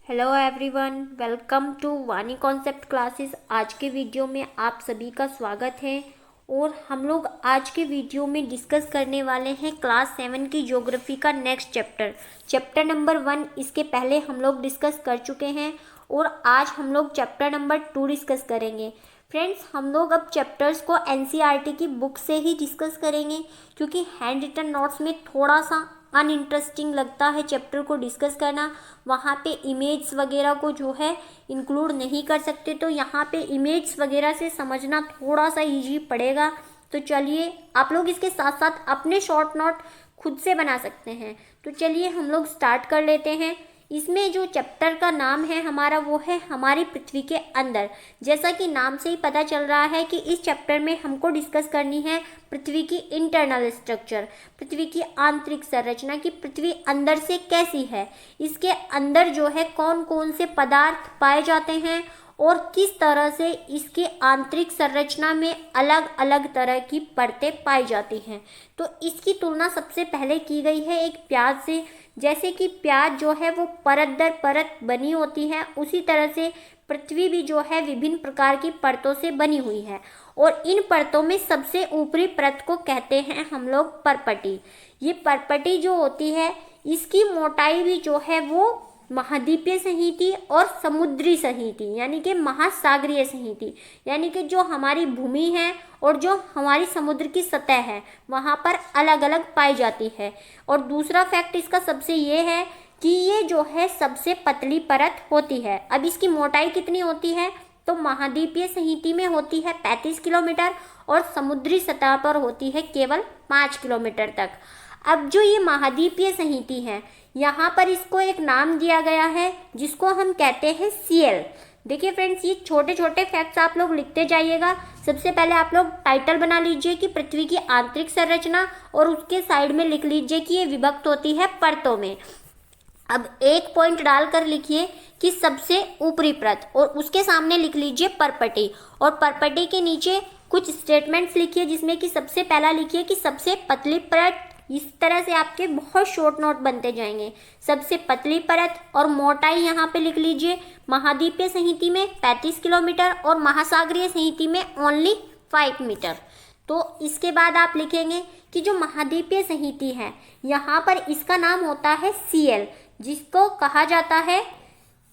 Hello everyone, welcome to वानी concept classes. आज के वीडियो में आप सभी का स्वागत है। और हम लोग आज के वीडियो में डिस्कस करने वाले हैं क्लास 7 की ज्योग्राफी का नेक्स्ट चैप्टर नंबर 1। इसके पहले हम लोग डिस्कस कर चुके हैं और आज हम लोग चैप्टर नंबर 2 डिस्कस करेंगे। फ्रेंड्स, हम लोग अब चैप्टर्स को एनसीईआरटी की बुक से ही डिस्कस करेंगे, क्योंकि हैंड रिटन नोट्स में थोड़ा सा अनइंटरेस्टिंग लगता है चैप्टर को डिस्कस करना। वहाँ पे इमेज वगैरह को जो है इंक्लूड नहीं कर सकते, तो यहाँ पे इमेज वगैरह से समझना थोड़ा सा इजी पड़ेगा। तो चलिए, आप लोग इसके साथ साथ अपने शॉर्ट नोट खुद से बना सकते हैं। तो चलिए हम लोग स्टार्ट कर लेते हैं। इसमें जो चैप्टर का नाम है हमारा, वो है हमारी पृथ्वी के अंदर। जैसा कि नाम से ही पता चल रहा है कि इस चैप्टर में हमको डिस्कस करनी है पृथ्वी की इंटरनल स्ट्रक्चर, पृथ्वी की आंतरिक संरचना, की पृथ्वी अंदर से कैसी है, इसके अंदर जो है कौन कौन से पदार्थ पाए जाते हैं और किस तरह से इसके आंतरिक संरचना में अलग अलग तरह की परतें पाई जाती हैं। तो इसकी तुलना सबसे पहले की गई है एक प्याज से। जैसे कि प्याज जो है वो परत दर परत बनी होती है, उसी तरह से पृथ्वी भी जो है विभिन्न प्रकार की परतों से बनी हुई है। और इन परतों में सबसे ऊपरी परत को कहते हैं हम लोग परपटी। ये परपटी जो होती है, इसकी मोटाई भी जो है वो महाद्वीपीय सहिति और समुद्री सहिति यानी कि महासागरीय सहिति, यानी कि जो हमारी भूमि है और जो हमारी समुद्र की सतह है वहाँ पर अलग अलग पाई जाती है। और दूसरा फैक्ट इसका सबसे ये है कि ये जो है सबसे पतली परत होती है। अब इसकी मोटाई कितनी होती है, तो महाद्वीपीय सहिति में होती है 35 किलोमीटर और समुद्री सतह पर होती है केवल 5 किलोमीटर तक। अब जो ये महाद्वीपीय सहिति है, यहाँ पर इसको एक नाम दिया गया है जिसको हम कहते हैं सीएल। देखिए फ्रेंड्स, ये छोटे छोटे फैक्ट्स आप लोग लिखते जाइएगा। सबसे पहले आप लोग टाइटल बना लीजिए कि पृथ्वी की आंतरिक संरचना, और उसके साइड में लिख लीजिए कि ये विभक्त होती है परतों में। अब एक पॉइंट डालकर लिखिए कि सबसे ऊपरी परत, और उसके सामने लिख लीजिए परपटी, और परपटी के नीचे कुछ स्टेटमेंट्स लिखिए, जिसमें कि सबसे पहला लिखिए कि सबसे पतली परत। इस तरह से आपके बहुत शॉर्ट नोट बनते जाएंगे। सबसे पतली परत और मोटाई यहाँ पे लिख लीजिए। महाद्वीपीय सहिति में 35 किलोमीटर और महासागरीय सहिति में ओनली 5 मीटर। तो इसके बाद आप लिखेंगे कि जो महाद्वीपीय सहिति है, यहाँ पर इसका नाम होता है सीएल, जिसको कहा जाता है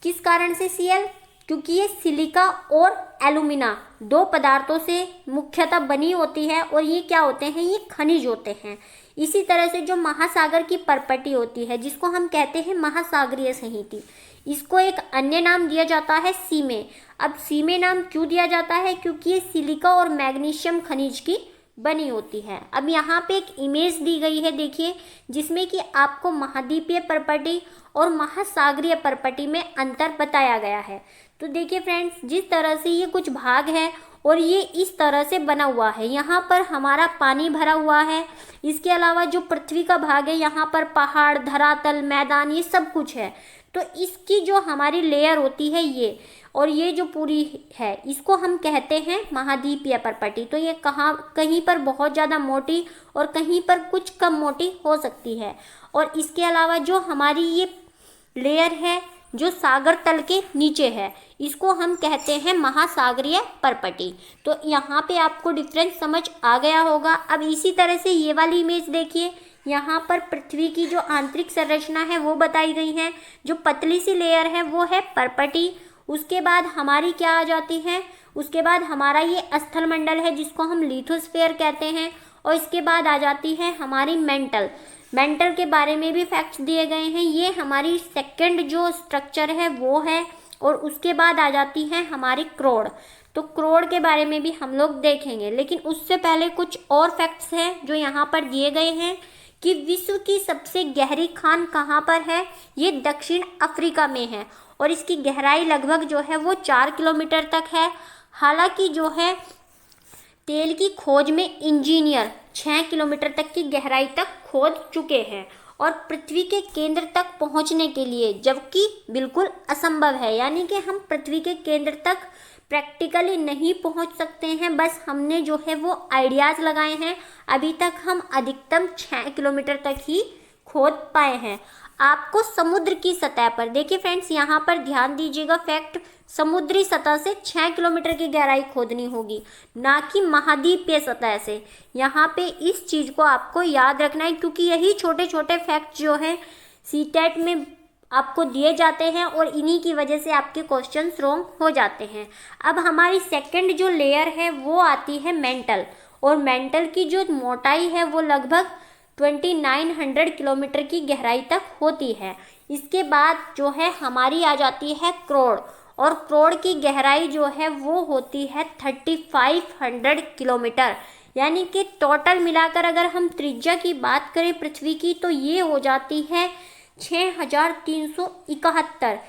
किस कारण से सीएल, क्योंकि ये सिलिका और एल्यूमिना दो पदार्थों से मुख्यतः बनी होती है। और ये क्या होते हैं, ये खनिज होते हैं। इसी तरह से जो महासागर की परपटी होती है, जिसको हम कहते हैं महासागरीय सहिति, इसको एक अन्य नाम दिया जाता है सीमे। अब सीमे नाम क्यों दिया जाता है, क्योंकि ये सिलिका और मैग्नीशियम खनिज की बनी होती है। अब यहाँ पे एक इमेज दी गई है, देखिए, जिसमें कि आपको महाद्वीपीय परपटी और महासागरीय परपटी में अंतर बताया गया है। तो देखिए फ्रेंड्स, जिस तरह से ये कुछ भाग है और ये इस तरह से बना हुआ है, यहाँ पर हमारा पानी भरा हुआ है। इसके अलावा जो पृथ्वी का भाग है, यहाँ पर पहाड़, धरातल, मैदान, ये सब कुछ है। तो इसकी जो हमारी लेयर होती है ये, और ये जो पूरी है, इसको हम कहते हैं महाद्वीपीय परपटी। तो ये कहीं पर बहुत ज़्यादा मोटी और कहीं पर कुछ कम मोटी हो सकती है। और इसके अलावा जो हमारी ये लेयर है जो सागर तल के नीचे है, इसको हम कहते हैं महासागरीय परपटी। तो यहाँ पे आपको डिफरेंस समझ आ गया होगा। अब इसी तरह से ये वाली इमेज देखिए, यहाँ पर पृथ्वी की जो आंतरिक संरचना है वो बताई गई है। जो पतली सी लेयर है वो है परपटी। उसके बाद हमारी क्या आ जाती है, उसके बाद हमारा ये स्थल मंडल है जिसको हम लिथोस्फीयर कहते हैं। और इसके बाद आ जाती है हमारी मेंटल के बारे में भी फैक्ट्स दिए गए हैं। ये हमारी सेकंड जो स्ट्रक्चर है वो है। और उसके बाद आ जाती है हमारी क्रोड। तो क्रोड के बारे में भी हम लोग देखेंगे, लेकिन उससे पहले कुछ और फैक्ट्स हैं जो यहाँ पर दिए गए हैं कि विश्व की सबसे गहरी खान कहाँ पर है। ये दक्षिण अफ्रीका में है और इसकी गहराई लगभग जो है वो 4 किलोमीटर तक है। हालांकि जो है तेल की खोज में इंजीनियर 6 किलोमीटर तक की गहराई तक खोद चुके हैं और पृथ्वी के केंद्र तक पहुंचने के लिए, जबकि बिल्कुल असंभव है, यानी कि हम पृथ्वी के केंद्र तक प्रैक्टिकली नहीं पहुंच सकते हैं। बस हमने जो है वो आइडियाज़ लगाए हैं। अभी तक हम अधिकतम 6 किलोमीटर तक ही खोद पाए हैं। आपको समुद्र की सतह पर, देखिए फ्रेंड्स यहाँ पर ध्यान दीजिएगा फैक्ट, समुद्री सतह से 6 किलोमीटर की गहराई खोदनी होगी, ना कि महाद्वीपीय सतह से। यहाँ पे इस चीज को आपको याद रखना है, क्योंकि यही छोटे छोटे फैक्ट जो है सीटेट में आपको दिए जाते हैं और इन्हीं की वजह से आपके क्वेश्चंस रॉन्ग हो जाते हैं। अब हमारी सेकंड जो लेयर है वो आती है मेंटल, और मेंटल की जो मोटाई है वो लगभग 2900 किलोमीटर की गहराई तक होती है। इसके बाद जो है हमारी आ जाती है क्रोड़, और क्रोड़ की गहराई जो है वो होती है 3500 किलोमीटर। यानी कि टोटल मिलाकर अगर हम त्रिज्या की बात करें पृथ्वी की, तो ये हो जाती है 6371,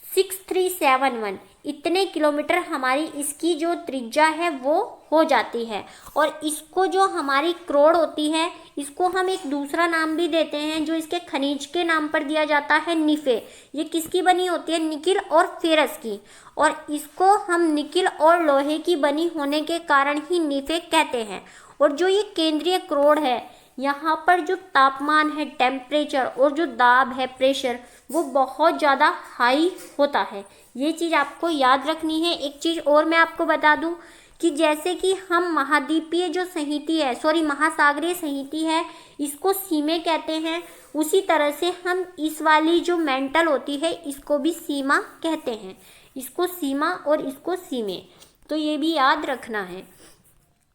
6371 इतने किलोमीटर हमारी इसकी जो त्रिज्या है वो हो जाती है। और इसको जो हमारी क्रोड़ होती है, इसको हम एक दूसरा नाम भी देते हैं जो इसके खनिज के नाम पर दिया जाता है, निफे। ये किसकी बनी होती है? निकिल और फेरस की। और इसको हम निकिल और लोहे की बनी होने के कारण ही निफे कहते हैं। और जो ये केंद्रीय क्रोड़ है, यहाँ पर जो तापमान है, टेम्परेचर और जो दाब है, प्रेशर, वो बहुत ज़्यादा हाई होता है। ये चीज़ आपको याद रखनी है। एक चीज़ और मैं आपको बता दूं कि जैसे कि हम महाद्वीपीय जो सहिती है, महासागरीय सहिती है, इसको सीमे कहते हैं, उसी तरह से हम इस वाली जो मेंटल होती है इसको भी सीमा कहते हैं। इसको सीमा और इसको सीमे, तो ये भी याद रखना है।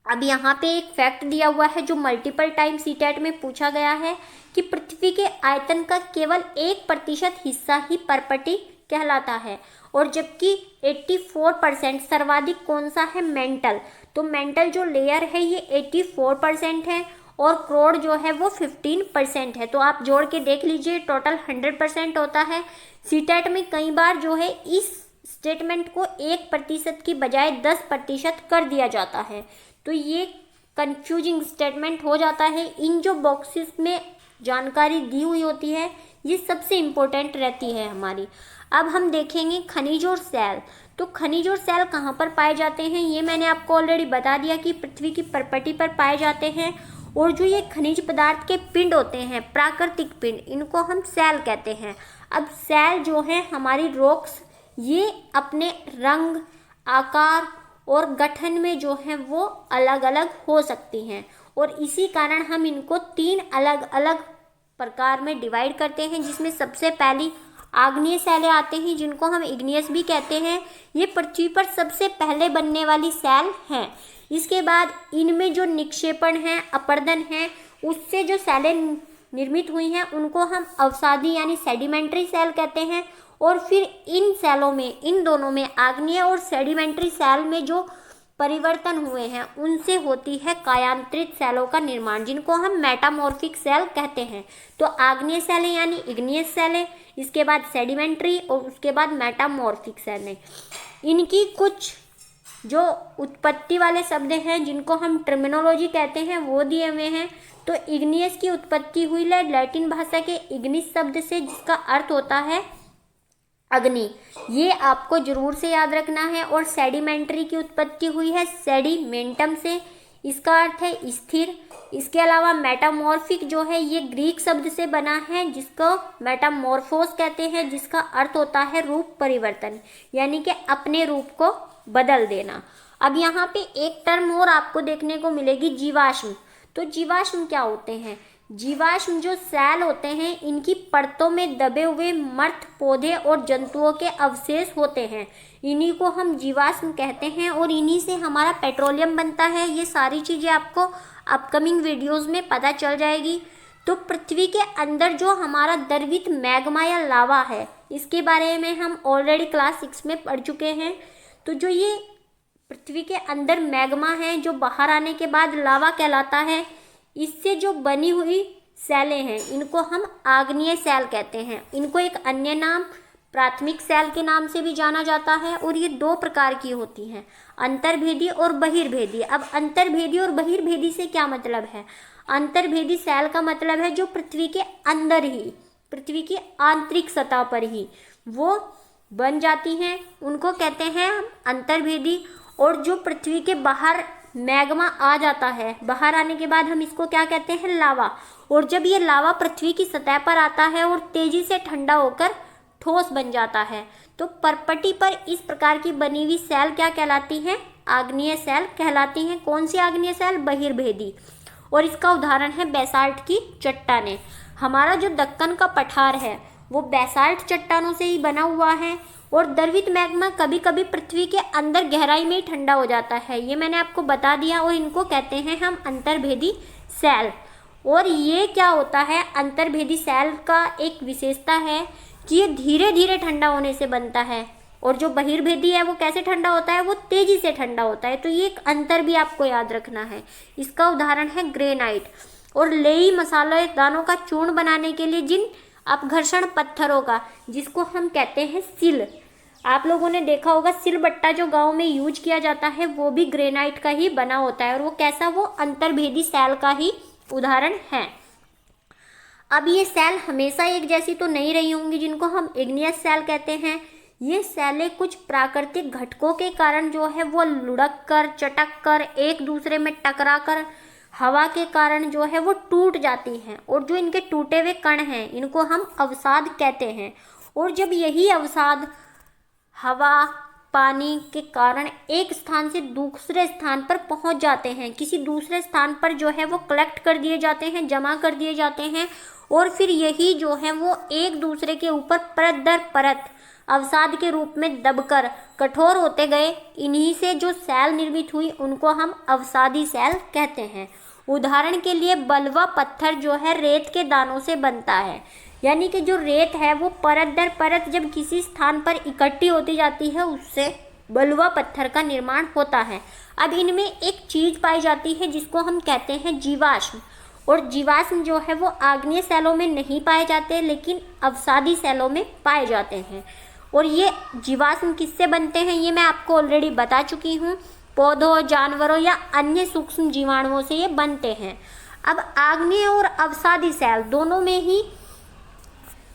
अब यहाँ पे एक फैक्ट दिया हुआ है जो मल्टीपल टाइम सीटेट में पूछा गया है कि पृथ्वी के आयतन का केवल 1% हिस्सा ही परपटी कहलाता है, और जबकि 84% सर्वाधिक कौन सा है? मेंटल। तो मेंटल जो लेयर है ये 84% है, और क्रोड़ जो है वो 15% है। तो आप जोड़ के देख लीजिए, टोटल 100% होता है। सीटेट में कई बार जो है इस स्टेटमेंट को 1% की बजाय 10% कर दिया जाता है, तो ये कंफ्यूजिंग स्टेटमेंट हो जाता है। इन जो बॉक्सेस में जानकारी दी हुई होती है ये सबसे इम्पोर्टेंट रहती है हमारी। अब हम देखेंगे खनिज और सेल। तो खनिज और सेल कहाँ पर पाए जाते हैं, ये मैंने आपको ऑलरेडी बता दिया कि पृथ्वी की परपटी पर पाए जाते हैं। और जो ये खनिज पदार्थ के पिंड होते हैं, प्राकृतिक पिंड, इनको हम सेल कहते हैं। अब सेल जो है हमारी रॉक्स, ये अपने रंग, आकार और गठन में जो है वो अलग अलग हो सकती हैं, और इसी कारण हम इनको 3 अलग अलग प्रकार में डिवाइड करते हैं, जिसमें सबसे पहली आग्नेय सेलें आते हैं, जिनको हम इग्नियस भी कहते हैं। ये पृथ्वी पर सबसे पहले बनने वाली सेल हैं। इसके बाद इनमें जो निक्षेपण है, अपरदन है, उससे जो सेलें निर्मित हुई हैं उनको हम अवसादी यानी सेडिमेंट्री सेल कहते हैं। और फिर इन सेलों में, इन दोनों में, आग्नेय और सेडिमेंट्री सेल में जो परिवर्तन हुए हैं उनसे होती है कायांतरित सेलों का निर्माण, जिनको हम मेटामॉर्फिक सेल कहते हैं। तो आग्नेय सेलें यानी इग्नियस सेलें, इसके बाद सेडिमेंट्री और उसके बाद मेटामॉर्फिक सेलें। इनकी कुछ जो उत्पत्ति वाले शब्द हैं जिनको हम टर्मिनोलॉजी कहते हैं वो दिए हुए हैं। तो इग्नियस की उत्पत्ति हुई लैटिन भाषा के इग्निस शब्द से, जिसका अर्थ होता है अग्नि, ये आपको जरूर से याद रखना है। और सेडिमेंट्री की उत्पत्ति हुई है सेडिमेंटम से, इसका अर्थ है स्थिर। इसके अलावा मेटामॉर्फिक जो है ये ग्रीक शब्द से बना है, जिसको मेटामॉर्फोस कहते हैं, जिसका अर्थ होता है रूप परिवर्तन, यानी कि अपने रूप को बदल देना। अब यहाँ पे एक टर्म और आपको देखने को मिलेगी, जीवाश्म। तो जीवाश्म क्या होते हैं? जीवाश्म जो सेल होते हैं, इनकी परतों में दबे हुए मर्त पौधे और जंतुओं के अवशेष होते हैं, इन्हीं को हम जीवाश्म कहते हैं, और इन्हीं से हमारा पेट्रोलियम बनता है। ये सारी चीज़ें आपको अपकमिंग वीडियोस में पता चल जाएगी। तो पृथ्वी के अंदर जो हमारा द्रवित मैग्मा या लावा है, इसके बारे में हम ऑलरेडी क्लास 6 में पढ़ चुके हैं। तो जो ये पृथ्वी के अंदर मैग्मा है, जो बाहर आने के बाद लावा कहलाता है, इससे जो बनी हुई सेलें हैं इनको हम आग्नेय सेल कहते हैं। इनको एक अन्य नाम प्राथमिक सेल के नाम से भी जाना जाता है, और ये 2 प्रकार की होती हैं, अंतर्भेदी और बहिर्भेदी। अब अंतर्भेदी और बहिर्भेदी से क्या मतलब है? अंतर्भेदी सेल का मतलब है जो पृथ्वी के अंदर ही, पृथ्वी की आंतरिक सतह पर ही वो बन जाती हैं, उनको कहते हैं हम अंतर्भेदी। और जो पृथ्वी के बाहर मैग्मा आ जाता है, बाहर आने के बाद हम इसको क्या कहते हैं, लावा। और जब ये लावा पृथ्वी की सतह पर आता है और तेजी से ठंडा होकर ठोस बन जाता है, तो परपटी पर इस प्रकार की बनी हुई सेल क्या कहलाती हैं, आग्नेय सेल कहलाती हैं। कौन सी आग्नेय सेल, बहिर्भेदी। और इसका उदाहरण है बेसाल्ट की चट्टानें। हमारा जो दक्कन का पठार है वो बेसाल्ट चट्टानों से ही बना हुआ है। और द्रवित मैग्मा कभी कभी पृथ्वी के अंदर गहराई में ही ठंडा हो जाता है, ये मैंने आपको बता दिया। और इनको कहते हैं हम अंतर्भेदी सेल। और ये क्या होता है, अंतर्भेदी सेल का एक विशेषता है कि ये धीरे धीरे ठंडा होने से बनता है। और जो बहिर्भेदी है वो कैसे ठंडा होता है, वो तेजी से ठंडा होता है। तो ये एक अंतर भी आपको याद रखना है। इसका उदाहरण है ग्रेनाइट। और लेई मसाले दानों का चूर्ण बनाने के लिए जिन अपघर्षण पत्थरों का, जिसको हम कहते हैं सिल, आप लोगों ने देखा होगा सिलबट्टा जो गांव में यूज किया जाता है वो भी ग्रेनाइट का ही बना होता है। और वो कैसा, वो अंतर्भेदी सेल का ही उदाहरण है। अब ये सेल हमेशा एक जैसी तो नहीं रही होंगी, जिनको हम इग्नियस सेल कहते हैं। ये सेलें कुछ प्राकृतिक घटकों के कारण जो है वो लुढ़क कर, चटक कर, एक दूसरे में टकरा कर, हवा के कारण जो है वो टूट जाती हैं। और जो इनके टूटे हुए कण हैं इनको हम अवसाद कहते हैं। और जब यही अवसाद हवा, पानी के कारण एक स्थान से दूसरे स्थान पर पहुंच जाते हैं, किसी दूसरे स्थान पर जो है वो कलेक्ट कर दिए जाते हैं, जमा कर दिए जाते हैं। और फिर यही जो है वो एक दूसरे के ऊपर परत दर परत अवसाद के रूप में दबकर कठोर होते गए। इन्हीं से जो सेल निर्मित हुई उनको हम अवसादी सेल कहते हैं। उदाहरण के लिए बलुआ पत्थर जो है रेत के दानों से बनता है। यानी कि जो रेत है वो परत दर परत जब किसी स्थान पर इकट्ठी होती जाती है, उससे बलुआ पत्थर का निर्माण होता है। अब इनमें एक चीज पाई जाती है जिसको हम कहते हैं जीवाश्म। और जीवाश्म जो है वो आग्नेय सेलों में नहीं पाए जाते, लेकिन अवसादी सेलों में पाए जाते हैं। और ये जीवाश्म किससे बनते हैं ये मैं आपको ऑलरेडी बता चुकी हूँ। पौधों, जानवरों या अन्य सूक्ष्म जीवाणुओं से ये बनते हैं। अब आग्नेय और अवसादी सेल दोनों में ही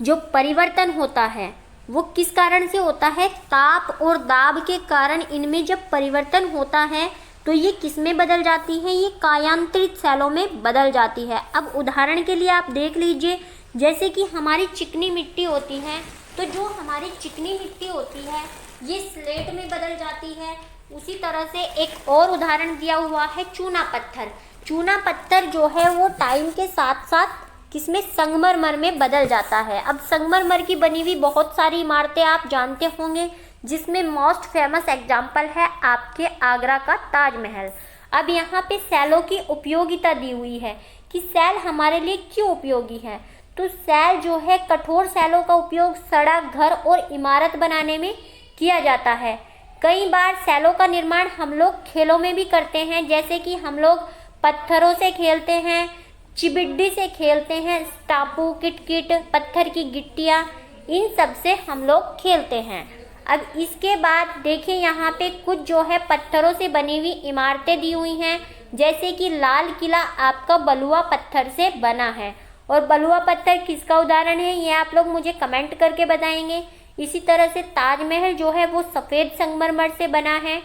जो परिवर्तन होता है वो किस कारण से होता है, ताप और दाब के कारण इनमें जब परिवर्तन होता है तो ये किस में बदल जाती हैं, ये कायांतरित सेलों में बदल जाती है। अब उदाहरण के लिए आप देख लीजिए, जैसे कि हमारी चिकनी मिट्टी होती है, तो जो हमारी चिकनी मिट्टी होती है ये स्लेट में बदल जाती है। उसी तरह से एक और उदाहरण दिया हुआ है चूना पत्थर। चूना पत्थर जो है वो टाइम के साथ साथ किसमें, संगमरमर में बदल जाता है। अब संगमरमर की बनी हुई बहुत सारी इमारतें आप जानते होंगे, जिसमें मोस्ट फेमस एग्जाम्पल है आपके आगरा का ताजमहल। अब यहाँ पे सेलों की उपयोगिता दी हुई है कि सेल हमारे लिए क्यों उपयोगी है। तो सेल जो है, कठोर सेलों का उपयोग सड़क, घर और इमारत बनाने में किया जाता है। कई बार सेलों का निर्माण हम लोग खेलों में भी करते हैं, जैसे कि हम लोग पत्थरों से खेलते हैं, चिबिड्डी से खेलते हैं, टापू, किटकिट, पत्थर की गिट्टियाँ, इन सब से हम लोग खेलते हैं। अब इसके बाद देखिए यहाँ पे कुछ जो है पत्थरों से बनी हुई इमारतें दी हुई हैं, जैसे कि लाल किला आपका बलुआ पत्थर से बना है। और बलुआ पत्थर किसका उदाहरण है ये आप लोग मुझे कमेंट करके बताएंगे। इसी तरह से ताजमहल जो है वो सफ़ेद संगमरमर से बना है,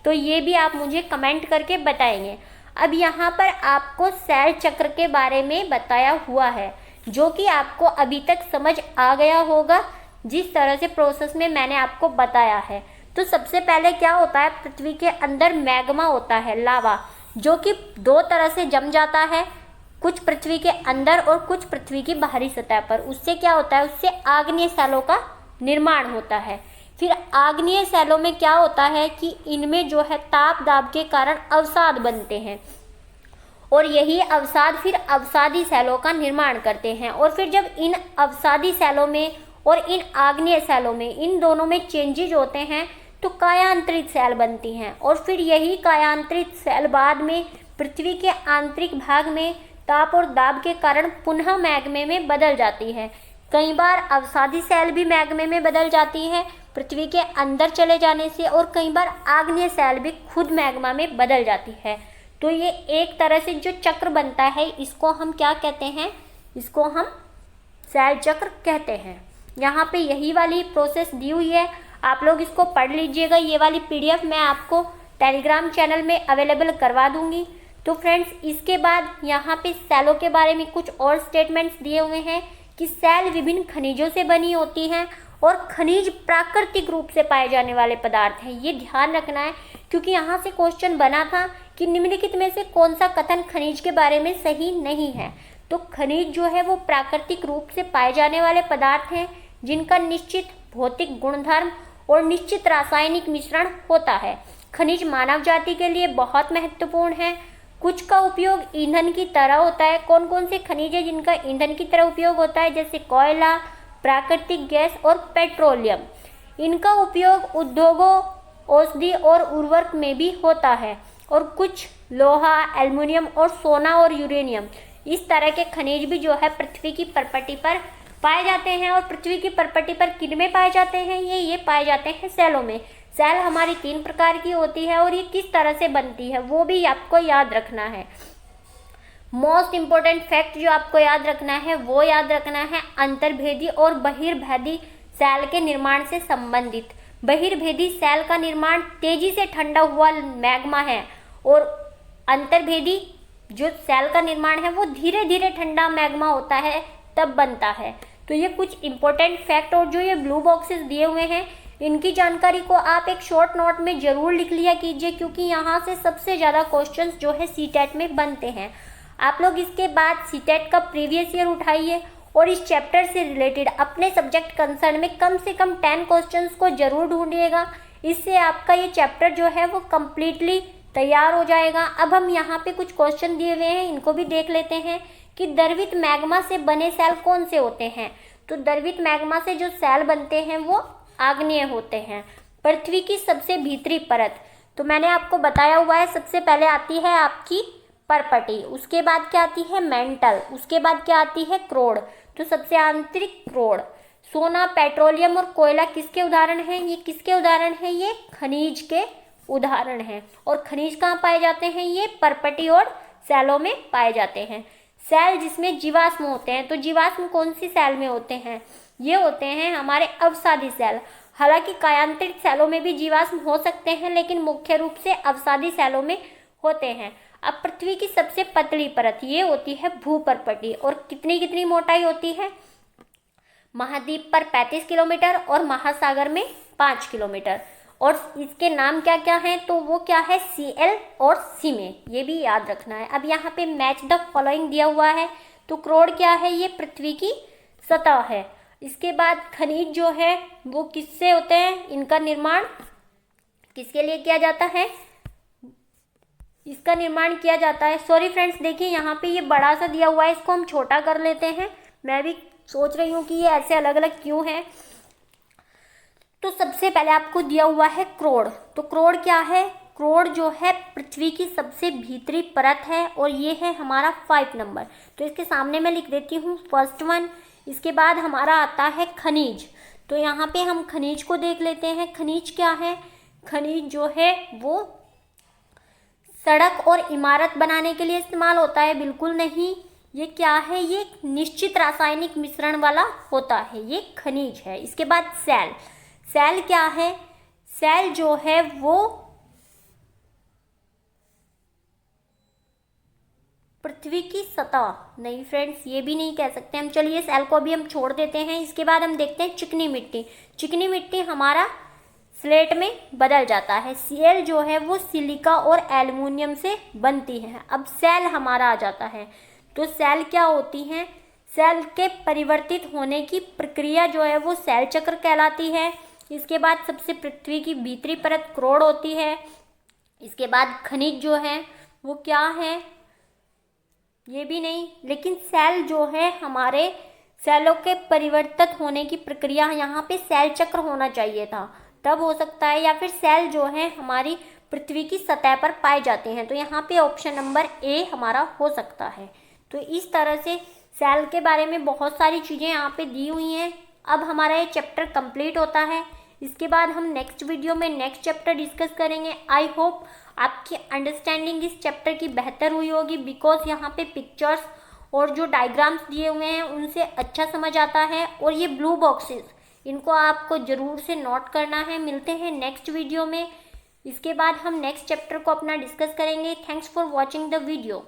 तो ये भी आप मुझे कमेंट करके बताएंगे। अब यहाँ पर आपको सेल चक्र के बारे में बताया हुआ है, जो कि आपको अभी तक समझ आ गया होगा जिस तरह से प्रोसेस में मैंने आपको बताया है। तो सबसे पहले क्या होता है, पृथ्वी के अंदर मैग्मा होता है, लावा, जो कि दो तरह से जम जाता है, कुछ पृथ्वी के अंदर और कुछ पृथ्वी की बाहरी सतह पर। उससे क्या होता है, उससे आग्नेय सेलों का निर्माण होता है। फिर आग्नेय सेलों में क्या होता है कि इनमें जो है ताप दाब के कारण अवसाद बनते हैं, और यही अवसाद फिर अवसादी सेलों का निर्माण करते हैं। और फिर जब इन अवसादी सेलों में और इन आग्नेय सेलों में, इन दोनों में चेंजेज होते हैं तो कायांतरित सेल बनती हैं। और फिर यही कायांतरित सेल बाद में पृथ्वी के आंतरिक भाग में ताप और दाब के कारण पुनः मैग्मे में बदल जाती है। कई बार अवसादी सेल भी मैग्मे में बदल जाती है पृथ्वी के अंदर चले जाने से, और कई बार आग्नेय सेल भी खुद मैग्मा में बदल जाती है। तो ये एक तरह से जो चक्र बनता है इसको हम क्या कहते हैं, इसको हम सेल चक्र कहते हैं। यहाँ पे यही वाली प्रोसेस दी हुई है, आप लोग इसको पढ़ लीजिएगा। ये वाली PDF मैं आपको टेलीग्राम चैनल में अवेलेबल करवा दूंगी। तो फ्रेंड्स, इसके बाद यहाँ पे सेलों के बारे में कुछ और स्टेटमेंट्स दिए हुए हैं कि सेल विभिन्न खनिजों से बनी होती हैं और खनिज प्राकृतिक रूप से पाए जाने वाले पदार्थ हैं। ये ध्यान रखना है, क्योंकि यहाँ से क्वेश्चन बना था कि निम्नलिखित में से कौन सा कथन खनिज के बारे में सही नहीं है। तो खनिज जो है वो प्राकृतिक रूप से पाए जाने वाले पदार्थ हैं जिनका निश्चित भौतिक गुणधर्म और निश्चित रासायनिक मिश्रण होता है। खनिज मानव जाति के लिए बहुत महत्वपूर्ण है। कुछ का उपयोग ईंधन की तरह होता है। कौन कौन से खनिज है जिनका ईंधन की तरह उपयोग होता है? जैसे कोयला, प्राकृतिक गैस और पेट्रोलियम। इनका उपयोग उद्योगों, औषधि और उर्वरक में भी होता है। और कुछ लोहा, एल्युमिनियम और सोना और यूरेनियम, इस तरह के खनिज भी जो है पृथ्वी की परपटी पर पाए जाते हैं। और पृथ्वी की परपटी पर किन में पाए जाते हैं? ये पाए जाते हैं सेलों में। सेल हमारी 3 प्रकार की होती है और ये किस तरह से बनती है वो भी आपको याद रखना है। मोस्ट इम्पोर्टेंट फैक्ट जो आपको याद रखना है वो याद रखना है अंतर्भेदी और बहिर्भेदी सेल के निर्माण से संबंधित। बहिर्भेदी सेल का निर्माण तेजी से ठंडा हुआ मैग्मा है और अंतर्भेदी जो सेल का निर्माण है वो धीरे धीरे ठंडा मैग्मा होता है तब बनता है। तो ये कुछ इंपॉर्टेंट फैक्ट और जो ये ब्लू बॉक्सेस दिए हुए हैं इनकी जानकारी को आप एक शॉर्ट नोट में जरूर लिख लिया कीजिए, क्योंकि यहाँ से सबसे ज़्यादा क्वेश्चंस जो है सीटेट में बनते हैं। आप लोग इसके बाद सीटेट का प्रीवियस ईयर उठाइए और इस चैप्टर से रिलेटेड अपने सब्जेक्ट कंसर्न में कम से कम 10 क्वेश्चंस को जरूर ढूंढिएगा। इससे आपका ये चैप्टर जो है वो कम्प्लीटली तैयार हो जाएगा। अब हम यहाँ पे कुछ क्वेश्चन दिए हुए हैं, इनको भी देख लेते हैं कि द्रवित मैग्मा से बने सेल कौन से होते हैं। तो द्रवित मैग्मा से जो सेल बनते हैं वो आग्नेय होते हैं। पृथ्वी की सबसे भीतरी परत, तो मैंने आपको बताया हुआ है, सबसे पहले आती है आपकी परपटी, उसके बाद क्या आती है मेंटल, उसके बाद क्या आती है क्रोड। तो सबसे आंतरिक क्रोड। सोना, पेट्रोलियम और कोयला किसके उदाहरण हैं? ये किसके उदाहरण हैं? ये खनिज के उदाहरण हैं। और खनिज कहाँ पाए जाते हैं? ये परपटी और सेलों में पाए जाते हैं। सेल जिसमें जीवाश्म होते हैं, तो जीवाश्म कौन सी सेल में होते हैं? ये होते हैं हमारे अवसादी सेल। हालांकि कायांतरित सेलों में भी जीवाश्म हो सकते हैं, लेकिन मुख्य रूप से अवसादी सेलों में होते हैं। अब पृथ्वी की सबसे पतली परत ये होती है भूपर्पटी, और कितनी मोटाई होती है? महाद्वीप पर 35 किलोमीटर और महासागर में 5 किलोमीटर। और इसके नाम क्या क्या हैं? तो वो क्या है? Cl और सीमे, ये भी याद रखना है। अब यहाँ पे मैच द फॉलोइंग दिया हुआ है, तो क्रोड क्या है? ये पृथ्वी की सतह है। इसके बाद खनिज जो है वो किससे होते हैं? इनका निर्माण किसके लिए किया जाता है? इसका निर्माण किया जाता है, सॉरी फ्रेंड्स, देखिए यहाँ पे ये बड़ा सा दिया हुआ है, इसको हम छोटा कर लेते हैं। मैं भी सोच रही हूँ कि ये ऐसे अलग अलग क्यों है। तो सबसे पहले आपको दिया हुआ है क्रोड। तो क्रोड क्या है? क्रोड जो है पृथ्वी की सबसे भीतरी परत है और ये है हमारा 5 नंबर। तो इसके सामने मैं लिख देती हूँ फर्स्ट वन। इसके बाद हमारा आता है खनिज। तो यहाँ पे हम खनिज को देख लेते हैं। खनिज क्या है? खनिज जो है वो सड़क और इमारत बनाने के लिए इस्तेमाल होता है? बिल्कुल नहीं। ये क्या है? ये निश्चित रासायनिक मिश्रण वाला होता है, ये खनिज है। इसके बाद सेल। सेल क्या है? सेल जो है वो पृथ्वी की सतह, नहीं फ्रेंड्स ये भी नहीं कह सकते हम, चलिए सेल को भी हम छोड़ देते हैं। इसके बाद हम देखते हैं चिकनी मिट्टी। चिकनी मिट्टी हमारा स्लेट में बदल जाता है। Cl जो है वो सिलिका और एल्युमिनियम से बनती है। अब सेल हमारा आ जाता है। तो सेल क्या होती हैं? सेल के परिवर्तित होने की प्रक्रिया जो है वो सेल चक्र कहलाती है। इसके बाद सबसे पृथ्वी की भीतरी परत क्रोड होती है। इसके बाद खनिज जो है वो क्या है? ये भी नहीं, लेकिन सेल जो है हमारे सेलों के परिवर्तित होने की प्रक्रिया, यहाँ पे सेल चक्र होना चाहिए था, तब हो सकता है। या फिर सेल जो है हमारी पृथ्वी की सतह पर पाए जाते हैं, तो यहाँ पे ऑप्शन नंबर ए हमारा हो सकता है। तो इस तरह से सेल के बारे में बहुत सारी चीज़ें यहाँ पे दी हुई हैं। अब हमारा ये चैप्टर कंप्लीट होता है। इसके बाद हम नेक्स्ट वीडियो में नेक्स्ट चैप्टर डिस्कस करेंगे। आई होप आपकी अंडरस्टैंडिंग इस चैप्टर की बेहतर हुई होगी, बिकॉज यहाँ पे पिक्चर्स और जो डायग्राम्स दिए हुए हैं उनसे अच्छा समझ आता है। और ये ब्लू बॉक्सेस, इनको आपको ज़रूर से नोट करना है। मिलते हैं नेक्स्ट वीडियो में। इसके बाद हम नेक्स्ट चैप्टर को अपना डिस्कस करेंगे। Thanks for watching the video.